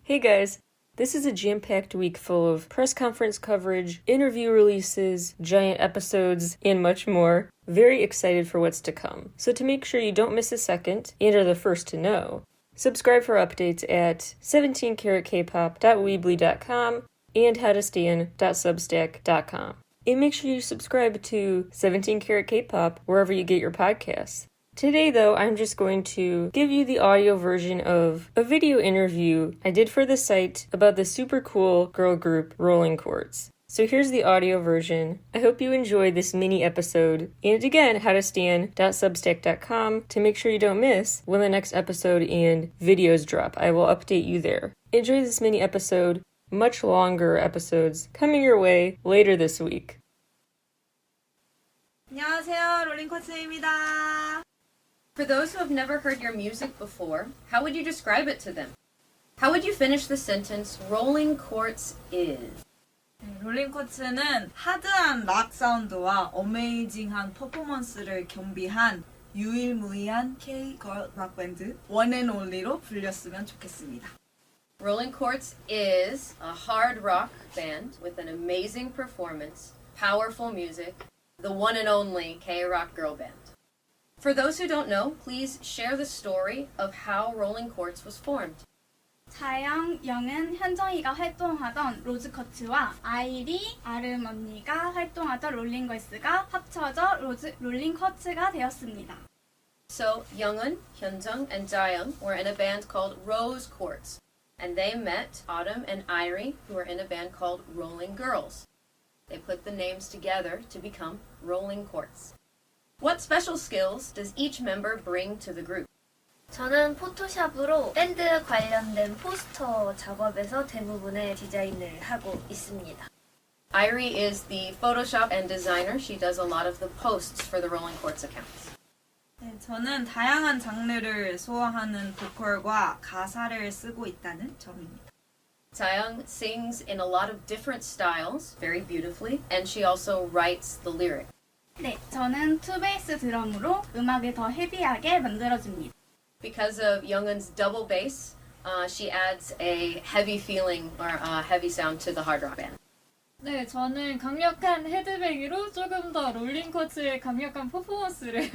Hey guys, this is a jam-packed week full of press conference coverage, interview releases, giant episodes, and much more. Very excited for what's to come. So to make sure you don't miss a second and are the first to know, subscribe for updates at 17caratkpop.weebly.com and howtostan.substack.com. And make sure you subscribe to 17 Carat K-Pop wherever you get your podcasts. Today, though, I'm just going to give you the audio version of a video interview I did for the site about the super cool girl group Rolling Quartz. So here's the audio version. I hope you enjoyed this mini episode. And again, howtostan.substack.com to make sure you don't miss when the next episode and videos drop. I will update you there. Enjoy this mini episode. Much longer episodes coming your way later this week. 안녕하세요, 롤링코츠입니다. For those who have never heard your music before, how would you describe it to them? How would you finish the sentence, Rolling Quartz is? 롤링코츠는 하드한 락 사운드와 어메이징한 퍼포먼스를 겸비한 유일무이한 K-걸 락밴드 원앤올리로 불렸으면 좋겠습니다. Rolling Quartz is a hard rock band with an amazing performance, powerful music, the one and only K-rock girl band. For those who don't know, please share the story of how Rolling Quartz was formed. 자영, 영은, 현정이가 활동하던 로즈커츠와 아이리, 아름 언니가 활동하던 롤링걸스가 합쳐져 롤링커츠가 되었습니다. So, Youngun, Hyunjung, and Jaeyoung were in a band called Rose Quartz, and they met Autumn and Irie, who were in a band called Rolling Girls. They put the names together to become Rolling Quartz. What special skills does each member bring to the group? 저는 포토샵으로 밴드 관련된 포스터 작업에서 대부분의 디자인을 하고 있습니다. Irie is the Photoshop and designer. She does a lot of the posts for the Rolling Quartz accounts. 네, 저는 다양한 장르를 소화하는 보컬과 가사를 쓰고 있다는 점입니다. Jaeyoung sings in a lot of different styles, very beautifully, and she also writes the lyric. 네, 저는 투베이스 드럼으로 음악을 더 헤비하게 만들어줍니다. Because of Youngun's double bass, she adds a heavy feeling or a heavy sound to the hard rock band. 네, 저는 강력한 헤드뱅이로 조금 더 롤링코츠의 강력한 퍼포먼스를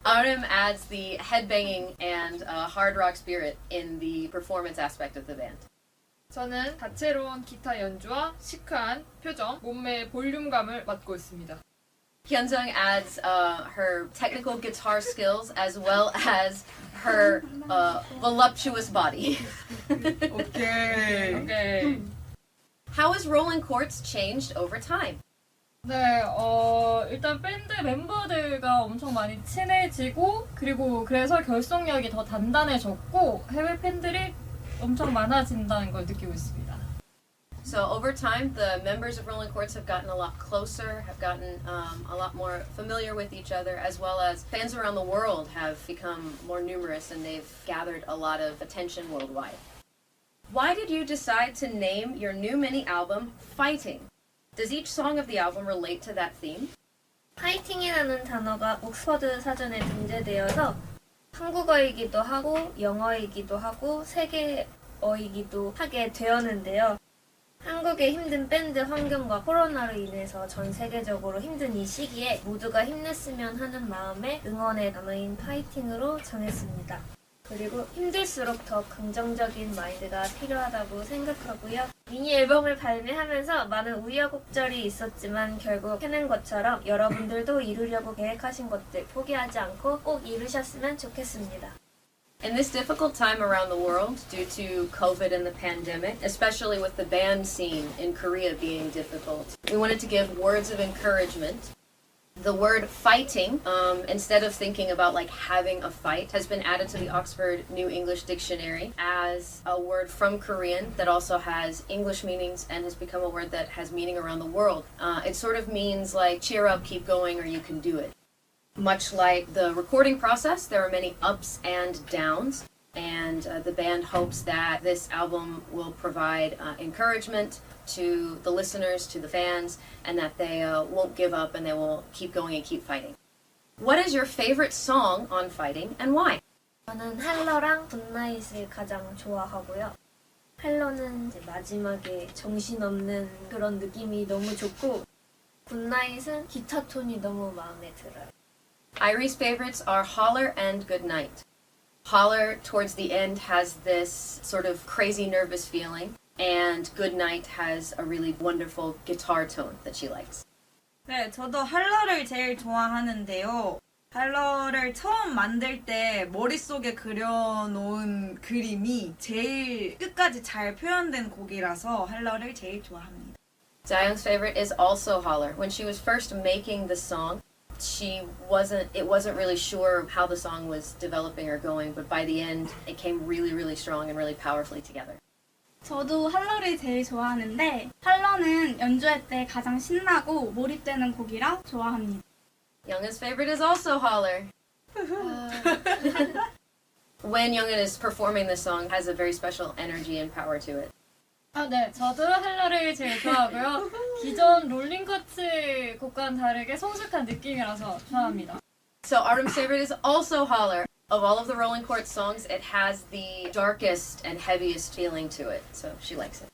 Autumn adds the headbanging and hard rock spirit in the performance aspect of the band. 저는 다채로운 기타 연주와 시크한 표정, 몸매의 볼륨감을 맡고 있습니다. Hyunjung adds her technical guitar skills as well as her voluptuous body. 오케이. How has Rolling Quartz changed over time? 네, 일단 밴드 멤버들과 엄청 많이 친해지고 그리고 그래서 결속력이 더 단단해졌고 해외 팬들이 엄청 많아진다는 걸 느끼고 있습니다. So over time, the members of Rolling Quartz have gotten a lot closer, have gotten a lot more familiar with each other, as well as fans around the world have become more numerous and they've gathered a lot of attention worldwide. Why did you decide to name your new mini album Fighting? Does each song of the album relate to that theme? 파이팅이라는 단어가 옥스퍼드 사전에 등재되어서 한국어이기도 하고 영어이기도 하고 세계어이기도 하게 되었는데요. 한국의 힘든 밴드 환경과 코로나로 인해서 전 세계적으로 힘든 이 시기에 모두가 힘냈으면 하는 마음에 응원의 단어인 파이팅으로 정했습니다. 그리고 힘들수록 더 긍정적인 마인드가 필요하다고 생각하고요. 미니 앨범을 발매하면서 많은 우여곡절이 있었지만 결국 해낸 것처럼 여러분들도 이루려고 계획하신 것들 포기하지 않고 꼭 이루셨으면 좋겠습니다. In this difficult time around the world due to COVID and the pandemic, especially with the band scene in Korea being difficult, we wanted to give words of encouragement. The word fighting, instead of thinking about like having a fight, has been added to the Oxford New English Dictionary as a word from Korean that also has English meanings and has become a word that has meaning around the world. It sort of means like cheer up, keep going, or you can do it. Much like the recording process, there are many ups and downs, and the band hopes that this album will provide encouragement to the listeners, to the fans, and that they won't give up and they will keep going and keep fighting. What is your favorite song on Fighting and why? 저는 헬러랑 굿나잇을 가장 좋아하고요. 헬로는 이제 마지막에 정신없는 그런 느낌이 너무 좋고 굿나잇은 기타 톤이 너무 마음에 들어요. Irie's favorites are Holler and Goodnight. Holler, towards the end, has this sort of crazy nervous feeling, and Goodnight has a really wonderful guitar tone that she likes. 네, 저도 헬러를 제일 좋아하는데요. 헬러를 처음 만들 때 머릿속에 그려놓은 그림이 제일 끝까지 잘 표현된 곡이라서 헬러를 제일 좋아합니다. Jaeyoung's favorite is also Holler. When she was first making the song, it wasn't really sure how the song was developing or going, but by the end, it came really, really strong and really powerfully together. 저도 할러를 제일 좋아하는데 할러는 연주할 때 가장 신나고 몰입되는 곡이라 좋아합니다. Young은's favorite is also Holler. When Young은 is performing this song, it has a very special energy and power to it. 네, 저도 헬러를 제일 좋아하고요. 기존 롤링커츠 곡과는 다르게 성숙한 느낌이라서 좋아합니다. So Autumn's favorite is also Holler. Of all of the Rolling Quartz songs, it has the darkest and heaviest feeling to it, so she likes it.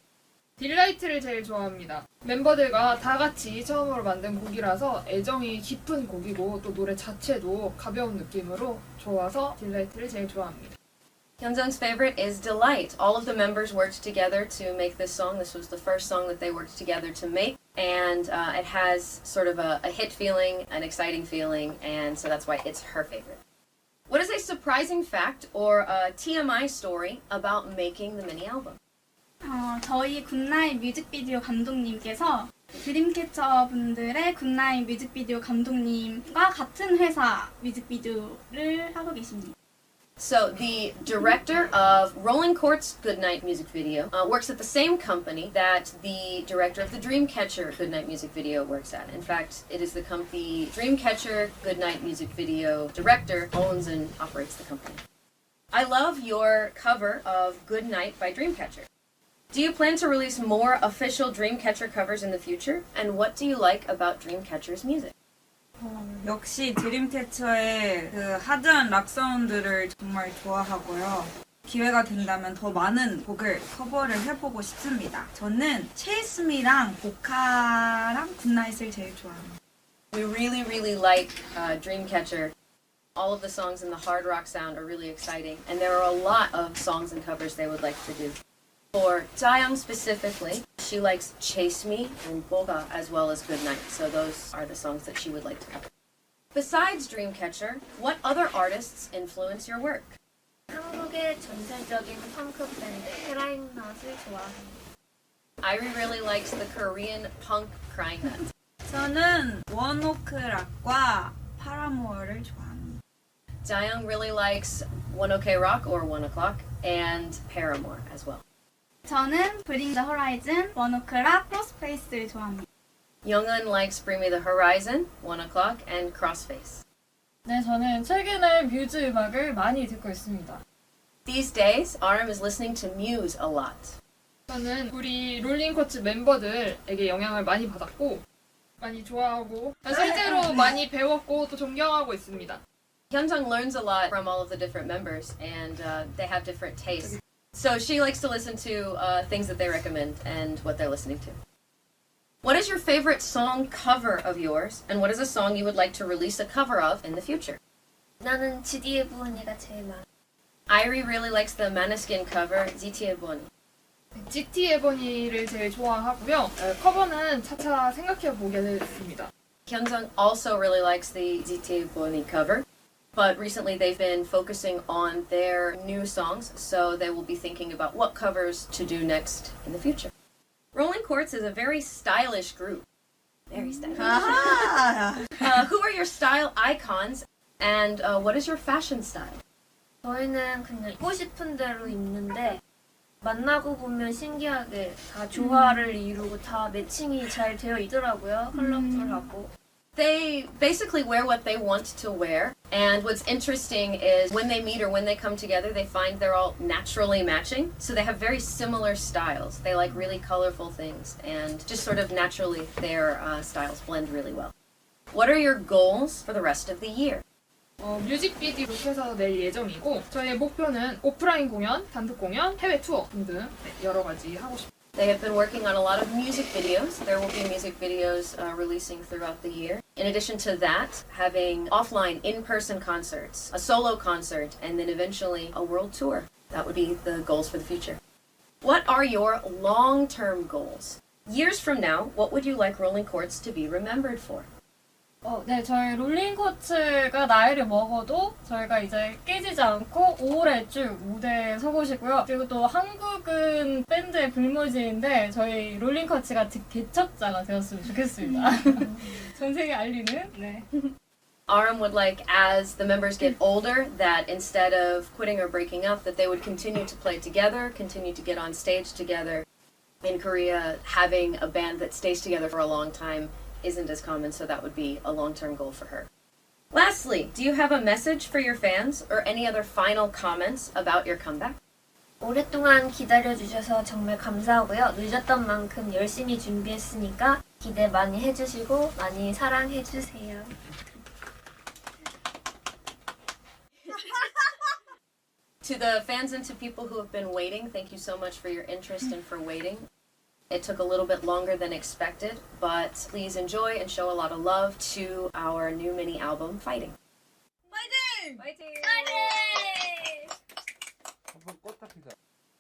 딜라이트를 제일 좋아합니다. 멤버들과 다 같이 처음으로 만든 곡이라서 애정이 깊은 곡이고 또 노래 자체도 가벼운 느낌으로 좋아서 딜라이트를 제일 좋아합니다. Hyunjung's favorite is Delight. All of the members worked together to make this song. This was the first song that they worked together to make, and it has sort of a hit feeling, an exciting feeling, and so that's why it's her favorite. What is a surprising fact or a TMI story about making the mini album? 저희 굿나잇 뮤직비디오 감독님께서 드림캐쳐 분들의 굿나잇 뮤직비디오 감독님과 같은 회사 뮤직비디오를 하고 계십니다. So the director of Rolling Quartz Goodnight music video works at the same company that the director of the Dreamcatcher Goodnight music video works at. In fact, it is the company Dreamcatcher Goodnight music video director owns and operates the company. I love your cover of Goodnight by Dreamcatcher. Do you plan to release more official Dreamcatcher covers in the future? And what do you like about Dreamcatcher's music? 역시 드림캐쳐의 그 하드한 락 사운드를 정말 좋아하고요. 기회가 된다면 더 많은 곡을 커버를 해보고 싶습니다. 저는 체이스미랑 보카랑 굿나잇을 제일 좋아합니다. We really, really like Dreamcatcher. All of the songs in the hard rock sound are really exciting, and there are a lot of songs and covers they would like to do. For Jaeyoung specifically, she likes Chase Me and Boga as well as Goodnight, so those are the songs that she would like to cover. Besides Dreamcatcher, what other artists influence your work? 한국의 전설적인 펑크 밴드 크라잉넛을 좋아합니다. Irie really likes the Korean punk Crying Nut. 저는 원오크 락과 파라모어를 좋아합니다. Jaeyoung really likes 1OK Rock or 1 O'Clock and Paramore as well. 저는 Bring the Horizon, 원오크락, 크로스페이스를 좋아합니다. Youngun likes Bring Me the Horizon, 1 O'Clock, and Crossface. 네, 저는 최근에 뮤즈 음악을 많이 듣고 있습니다. These days, RM is listening to Muse a lot. 저는 우리 롤링커츠 멤버들에게 영향을 많이 받았고 많이 좋아하고 실제로 많이 배웠고 또 존경하고 있습니다. Hyunjung learns a lot from all of the different members, and they have different tastes. So she likes to listen to things that they recommend and what they're listening to. What is your favorite song cover of yours, and what is a song you would like to release a cover of in the future? 나는 GD의 부은이가 제일 많아. Irie really likes the Maneskin cover, ZT의 Bonnie. GT 에버니를 제일 좋아하고요. 커버는 차차 생각해 보게 됐습니다. Hyunjung also really likes the ZT의 Bonnie cover. But recently they've been focusing on their new songs, so they will be thinking about what covers to do next in the future. Rolling Quartz is a very stylish group. Very stylish. Who are your style icons, and what is your fashion style? 저희는 그냥 입고 싶은 대로 입는데 만나고 보면 신기하게 다 조화를 이루고 다 매칭이 잘 되어 있더라고요. 컬러풀하고. They basically wear what they want to wear, and what's interesting is when they meet or when they come together, they find they're all naturally matching, so they have very similar styles. They like really colorful things, and just sort of naturally their styles blend really well. What are your goals for the rest of the year? 뮤직비디오로 해서 낼 예정이고 저희의 목표는 오프라인 공연, 단독 공연, 해외 투어 등등 여러 가지 하고 싶습니다. They have been working on a lot of music videos. There will be music videos releasing throughout the year. In addition to that, having offline, in-person concerts, a solo concert, and then eventually a world tour. That would be the goals for the future. What are your long-term goals? Years from now, what would you like Rolling Quartz to be remembered for? 네, 저희 롤링 쿼츠가 나이를 먹어도 저희가 이제 깨지지 않고 오래 쭉 무대에 서고 싶고요. 그리고 또 한국은 밴드의 불모지인데 저희 롤링 쿼츠가 개척자가 되었으면 좋겠습니다. 전 세계 알리는. 네. RM would like, as the members get older, that instead of quitting or breaking up, that they would continue to play together, continue to get on stage together. In Korea, having a band that stays together for a long time isn't as common, so that would be a long-term goal for her. Lastly, do you have a message for your fans or any other final comments about your comeback? 오랫동안 기다려주셔서 정말 감사하고요. 늦었던 만큼 열심히 준비했으니까 기대 많이 해주시고 많이 사랑해주세요. To the fans and to people who have been waiting, thank you so much for your interest and for waiting. It took a little bit longer than expected, but please enjoy and show a lot of love to our new mini album, Fighting. 파이팅! Fighting! 파이팅!